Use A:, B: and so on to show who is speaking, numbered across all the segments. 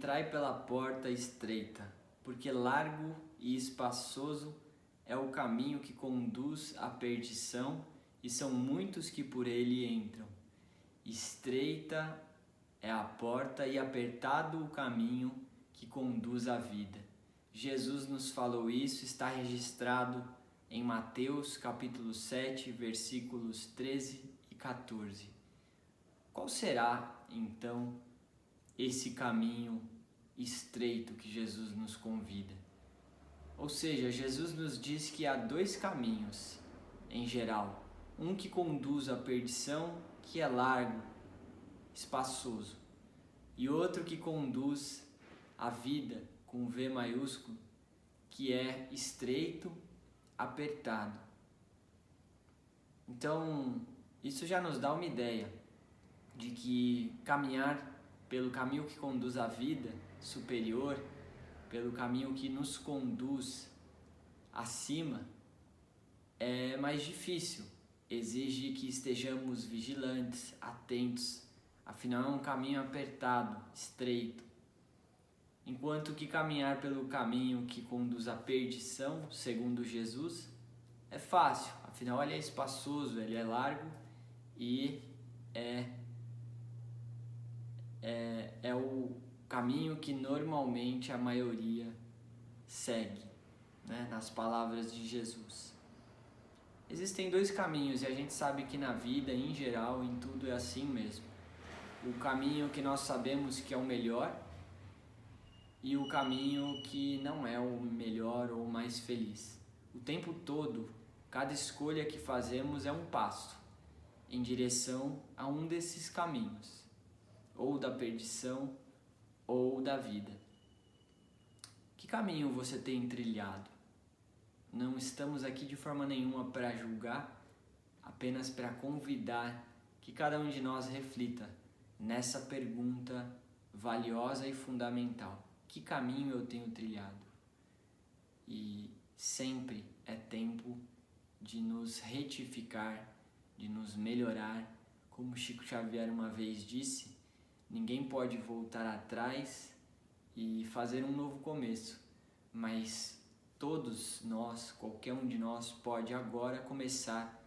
A: Entrai pela porta estreita, porque largo e espaçoso é o caminho que conduz à perdição, e são muitos que por ele entram. Estreita é a porta e apertado o caminho que conduz à vida. Jesus nos falou isso, está registrado em Mateus capítulo 7, versículos 13 e 14. Qual será, então, esse caminho estreito que Jesus nos convida? Ou seja, Jesus nos diz que há dois caminhos, em geral. Um que conduz à perdição, que é largo, espaçoso. E outro que conduz à vida, com V maiúsculo, que é estreito, apertado. Então, isso já nos dá uma ideia de que caminhar pelo caminho que conduz à vida superior, pelo caminho que nos conduz acima, é mais difícil. Exige que estejamos vigilantes, atentos. Afinal, é um caminho apertado, estreito. Enquanto que caminhar pelo caminho que conduz à perdição, segundo Jesus, é fácil. Afinal, ele é espaçoso, ele é largo e é o caminho que normalmente a maioria segue, né? Nas palavras de Jesus. Existem dois caminhos e a gente sabe que na vida, em geral, em tudo é assim mesmo. O caminho que nós sabemos que é o melhor e o caminho que não é o melhor ou mais feliz. O tempo todo, cada escolha que fazemos é um passo em direção a um desses caminhos, ou da perdição ou da vida. Que caminho você tem trilhado? Não estamos aqui de forma nenhuma para julgar, apenas para convidar que cada um de nós reflita nessa pergunta valiosa e fundamental. Que caminho eu tenho trilhado? E sempre é tempo de nos retificar, de nos melhorar. Como Chico Xavier uma vez disse, ninguém pode voltar atrás e fazer um novo começo, mas todos nós, qualquer um de nós, pode agora começar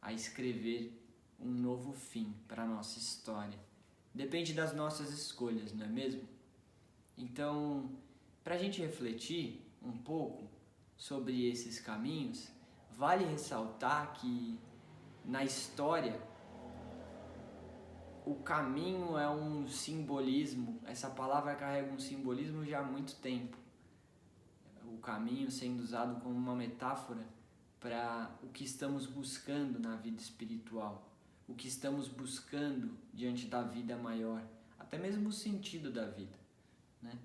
A: a escrever um novo fim para a nossa história. Depende das nossas escolhas, não é mesmo? Então, para a gente refletir um pouco sobre esses caminhos, vale ressaltar que na história o caminho é um simbolismo, essa palavra carrega um simbolismo já há muito tempo. O caminho sendo usado como uma metáfora para o que estamos buscando na vida espiritual, o que estamos buscando diante da vida maior, até mesmo o sentido da vida, né?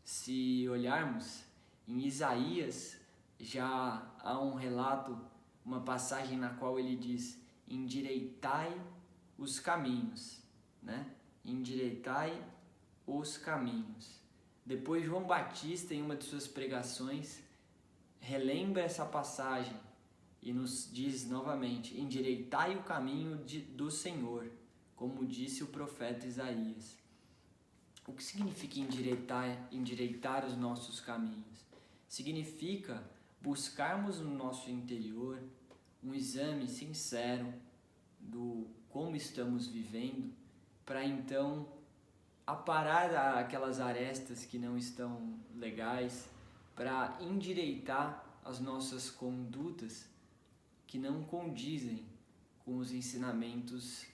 A: Se olharmos em Isaías, já há um relato, uma passagem na qual ele diz: endireitai os caminhos, né? Endireitai os caminhos. Depois João Batista, em uma de suas pregações, relembra essa passagem e nos diz novamente: endireitai o caminho do Senhor, como disse o profeta Isaías. O que significa endireitar os nossos caminhos? Significa buscarmos no nosso interior um exame sincero do como estamos vivendo, para então aparar aquelas arestas que não estão legais, para endireitar as nossas condutas que não condizem com os ensinamentos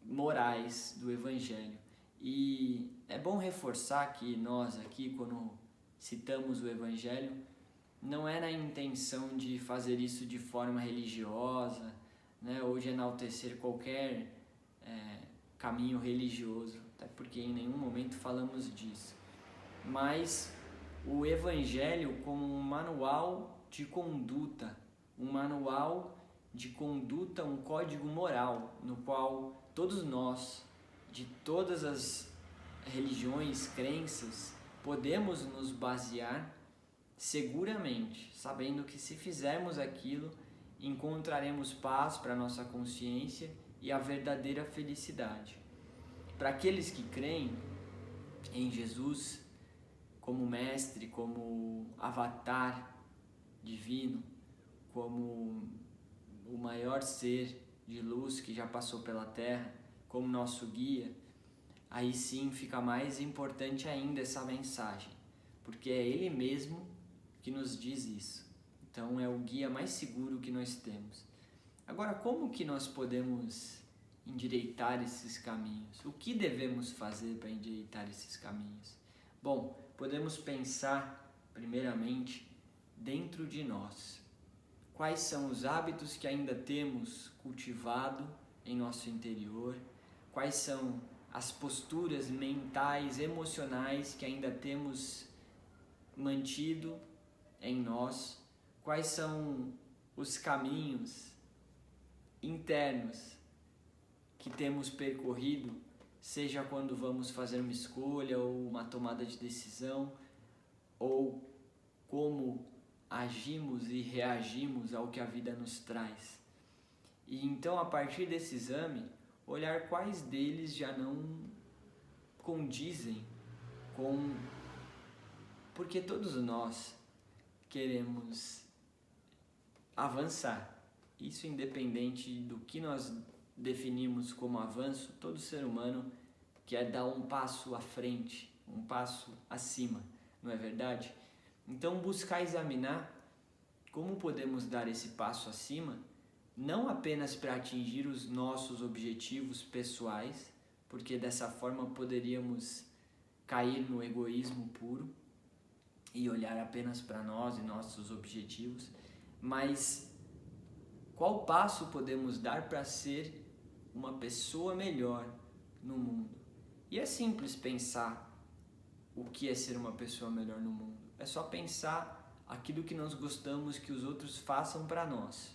A: morais do Evangelho. E é bom reforçar que nós aqui, quando citamos o Evangelho, não é na intenção de fazer isso de forma religiosa, né, ou de enaltecer qualquer caminho religioso, até porque em nenhum momento falamos disso. Mas o Evangelho como um manual de conduta, um código moral, no qual todos nós, de todas as religiões, crenças, podemos nos basear seguramente, sabendo que se fizermos aquilo, encontraremos paz para nossa consciência e a verdadeira felicidade. Para aqueles que creem, em Jesus como mestre, como avatar divino, como o maior ser de luz que já passou pela Terra, como nosso guia, aí sim fica mais importante ainda essa mensagem, porque é Ele mesmo que nos diz isso. Então é o guia mais seguro que nós temos. Agora, como que nós podemos endireitar esses caminhos? O que devemos fazer para endireitar esses caminhos? Bom, podemos pensar primeiramente dentro de nós. Quais são os hábitos que ainda temos cultivado em nosso interior? Quais são as posturas mentais, emocionais que ainda temos mantido em nós? Quais são os caminhos internos que temos percorrido, seja quando vamos fazer uma escolha ou uma tomada de decisão, ou como agimos e reagimos ao que a vida nos traz. E então, a partir desse exame, olhar quais deles já não condizem com... Porque todos nós queremos avançar. Isso independente do que nós definimos como avanço, todo ser humano quer dar um passo à frente, um passo acima, não é verdade? Então, buscar examinar como podemos dar esse passo acima, não apenas para atingir os nossos objetivos pessoais, porque dessa forma poderíamos cair no egoísmo puro e olhar apenas para nós e nossos objetivos, mas qual passo podemos dar para ser uma pessoa melhor no mundo? E é simples pensar o que é ser uma pessoa melhor no mundo. É só pensar aquilo que nós gostamos que os outros façam para nós.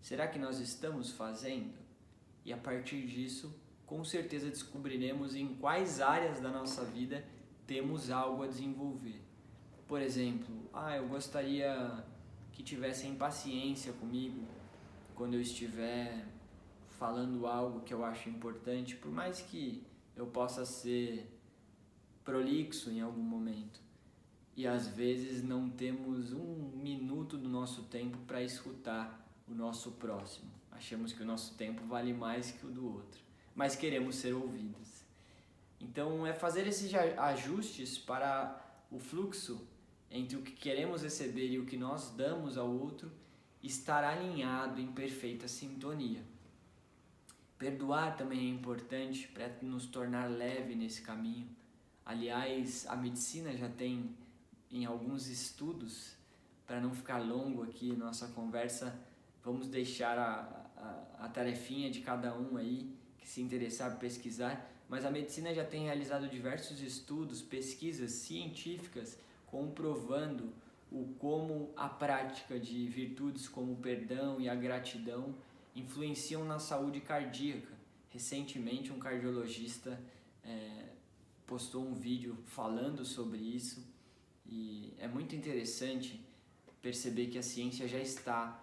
A: Será que nós estamos fazendo? E a partir disso, com certeza descobriremos em quais áreas da nossa vida temos algo a desenvolver. Por exemplo, eu gostaria que tivessem paciência comigo quando eu estiver falando algo que eu acho importante, por mais que eu possa ser prolixo em algum momento. E às vezes não temos um minuto do nosso tempo para escutar o nosso próximo. Achamos que o nosso tempo vale mais que o do outro, mas queremos ser ouvidos. Então é fazer esses ajustes para o fluxo entre o que queremos receber e o que nós damos ao outro estar alinhado em perfeita sintonia. Perdoar também é importante para nos tornar leve nesse caminho. Aliás, a medicina já tem em alguns estudos, para não ficar longo aqui nossa conversa, vamos deixar a tarefinha de cada um aí que se interessar por pesquisar, mas a medicina já tem realizado diversos estudos, pesquisas científicas comprovando o como a prática de virtudes como o perdão e a gratidão influenciam na saúde cardíaca. Recentemente um cardiologista postou um vídeo falando sobre isso e é muito interessante perceber que a ciência já está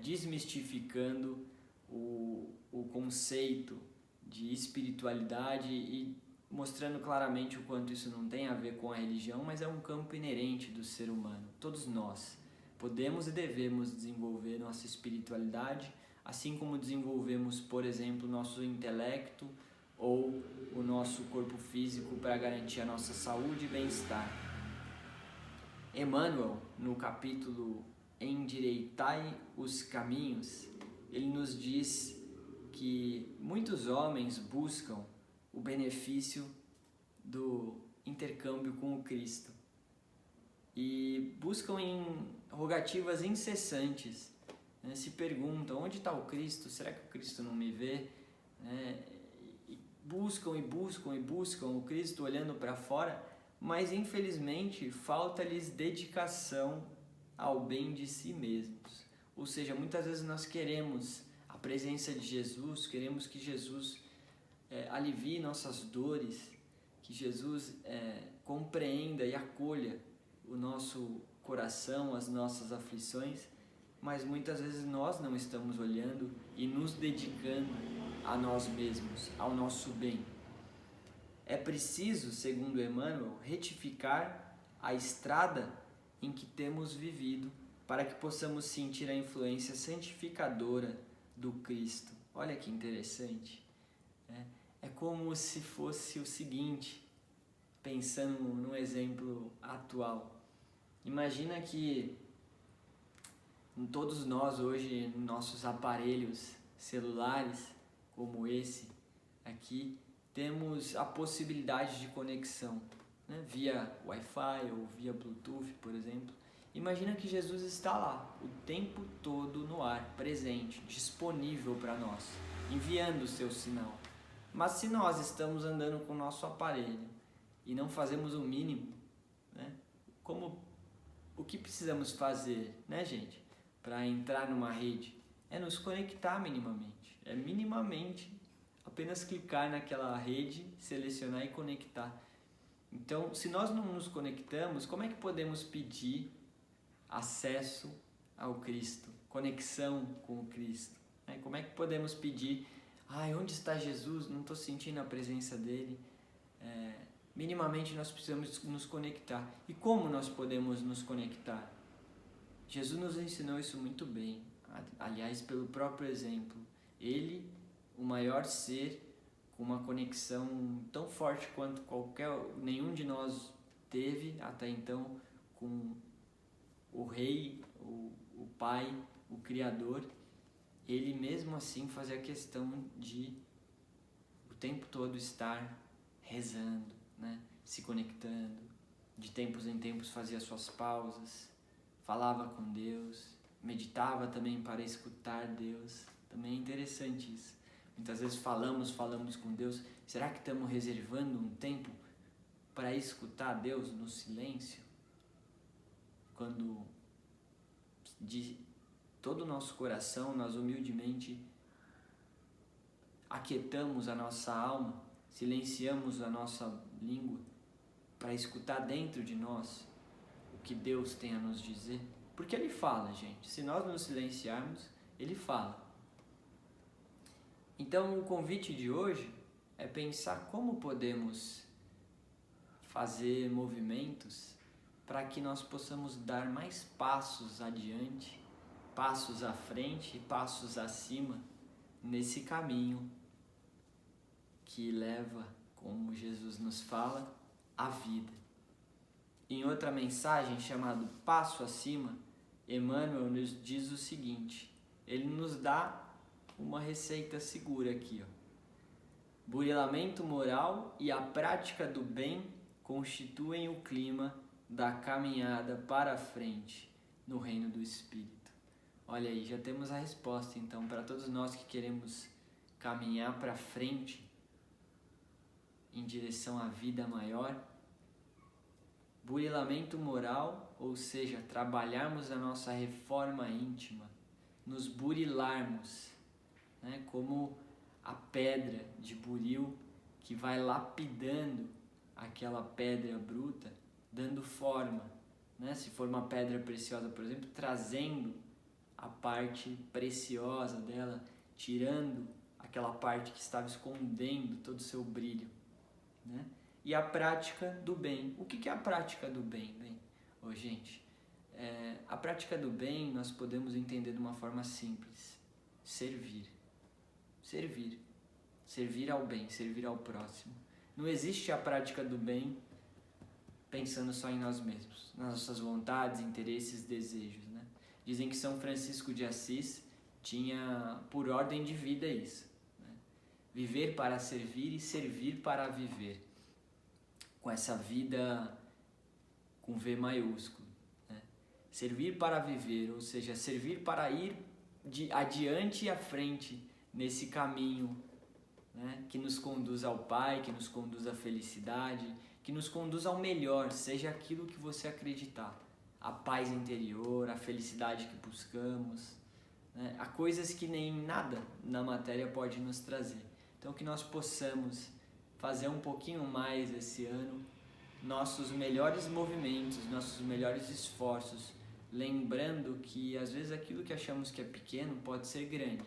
A: desmistificando o conceito de espiritualidade e mostrando claramente o quanto isso não tem a ver com a religião, mas é um campo inerente do ser humano. Todos nós podemos e devemos desenvolver nossa espiritualidade, assim como desenvolvemos, por exemplo, nosso intelecto ou o nosso corpo físico para garantir a nossa saúde e bem-estar. Emmanuel, no capítulo Endireitai os Caminhos, ele nos diz que muitos homens buscam o benefício do intercâmbio com o Cristo e buscam em rogativas incessantes, se perguntam: onde está o Cristo? Será que o Cristo não me vê? E buscam o Cristo olhando para fora, mas infelizmente falta-lhes dedicação ao bem de si mesmos. Ou seja, muitas vezes nós queremos a presença de Jesus, queremos que Jesus alivie nossas dores, que Jesus compreenda e acolha o nosso coração, as nossas aflições, mas muitas vezes nós não estamos olhando e nos dedicando a nós mesmos, ao nosso bem. é preciso, segundo Emmanuel, retificar a estrada em que temos vivido para que possamos sentir a influência santificadora do Cristo. Olha que interessante. É como se fosse o seguinte, pensando num exemplo atual. Imagina que todos nós hoje, nossos aparelhos celulares, como esse aqui, temos a possibilidade de conexão, né? Via Wi-Fi ou via Bluetooth, por exemplo. Imagina que Jesus está lá, o tempo todo no ar, presente, disponível para nós, enviando o seu sinal. Mas se nós estamos andando com o nosso aparelho e não fazemos o mínimo, né? O que precisamos fazer, né, gente, para entrar numa rede? É nos conectar minimamente. É minimamente apenas clicar naquela rede, selecionar e conectar. Então, se nós não nos conectamos, como é que podemos pedir acesso ao Cristo, conexão com o Cristo? Como é que podemos pedir, onde está Jesus? Não estou sentindo a presença dele. Minimamente nós precisamos nos conectar. E como nós podemos nos conectar? Jesus nos ensinou isso muito bem, aliás, pelo próprio exemplo. Ele, o maior ser, com uma conexão tão forte quanto nenhum de nós teve até então com o Rei, o Pai, o Criador, ele mesmo assim fazia questão de o tempo todo estar rezando, né? Se conectando, de tempos em tempos fazia suas pausas, falava com Deus, meditava também para escutar Deus. Também é interessante isso. Muitas vezes falamos com Deus. Será que estamos reservando um tempo para escutar Deus no silêncio? Quando de todo o nosso coração nós humildemente aquietamos a nossa alma, silenciamos a nossa língua para escutar dentro de nós o que Deus tem a nos dizer. Porque Ele fala, gente. Se nós nos silenciarmos, Ele fala. Então, o convite de hoje é pensar como podemos fazer movimentos para que nós possamos dar mais passos adiante, passos à frente e passos acima nesse caminho que leva, como Jesus nos fala, à vida. Em outra mensagem chamada Passo Acima, Emmanuel nos diz o seguinte, ele nos dá uma receita segura aqui, Burilamento moral e a prática do bem constituem o clima da caminhada para a frente no reino do Espírito. Olha aí, já temos a resposta então para todos nós que queremos caminhar para frente em direção à vida maior. Burilamento moral, ou seja, trabalharmos a nossa reforma íntima, nos burilarmos, né, como a pedra de buril que vai lapidando aquela pedra bruta, dando forma, né? Se for uma pedra preciosa, por exemplo, trazendo a parte preciosa dela, tirando aquela parte que estava escondendo todo o seu brilho, né? E a prática do bem. O que é a prática do bem? Gente, a prática do bem nós podemos entender de uma forma simples. Servir ao bem, servir ao próximo. Não existe a prática do bem pensando só em nós mesmos, nas nossas vontades, interesses, desejos, né? Dizem que São Francisco de Assis tinha por ordem de vida isso, né? Viver para servir e servir para viver, com essa vida com V maiúsculo, né? Servir para viver, ou seja, servir para ir adiante e à frente nesse caminho, né, que nos conduz ao Pai, que nos conduz à felicidade, que nos conduz ao melhor, seja aquilo que você acreditar, a paz interior, a felicidade que buscamos, né, há coisas que nem nada na matéria pode nos trazer. Então que nós possamos fazer um pouquinho mais esse ano, nossos melhores movimentos, nossos melhores esforços, lembrando que às vezes aquilo que achamos que é pequeno pode ser grande.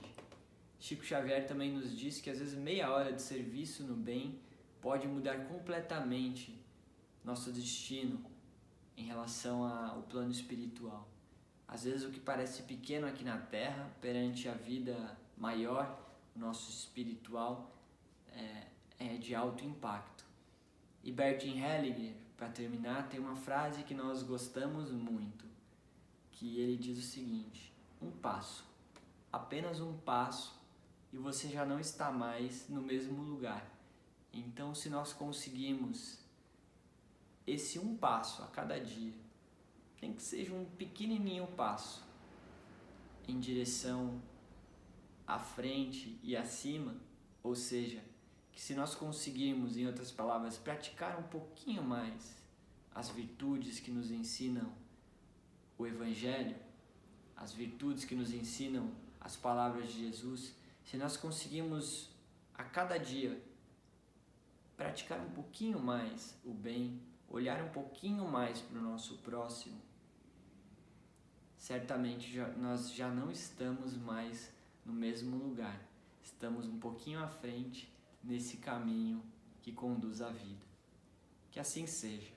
A: Chico Xavier também nos diz que às vezes meia hora de serviço no bem pode mudar completamente nosso destino em relação ao plano espiritual. Às vezes o que parece pequeno aqui na Terra, perante a vida maior, o nosso espiritual, é de alto impacto. E Bertin Hellinger, para terminar, tem uma frase que nós gostamos muito, que ele diz o seguinte: um passo, apenas um passo, e você já não está mais no mesmo lugar. Então, se nós conseguimos esse um passo a cada dia, nem que seja um pequenininho passo em direção à frente e acima, ou seja, que se nós conseguirmos, em outras palavras, praticar um pouquinho mais as virtudes que nos ensinam o Evangelho, as virtudes que nos ensinam as palavras de Jesus, se nós conseguimos a cada dia praticar um pouquinho mais o bem, olhar um pouquinho mais para o nosso próximo, certamente nós já não estamos mais no mesmo lugar. Estamos um pouquinho à frente nesse caminho que conduz à vida. Que assim seja.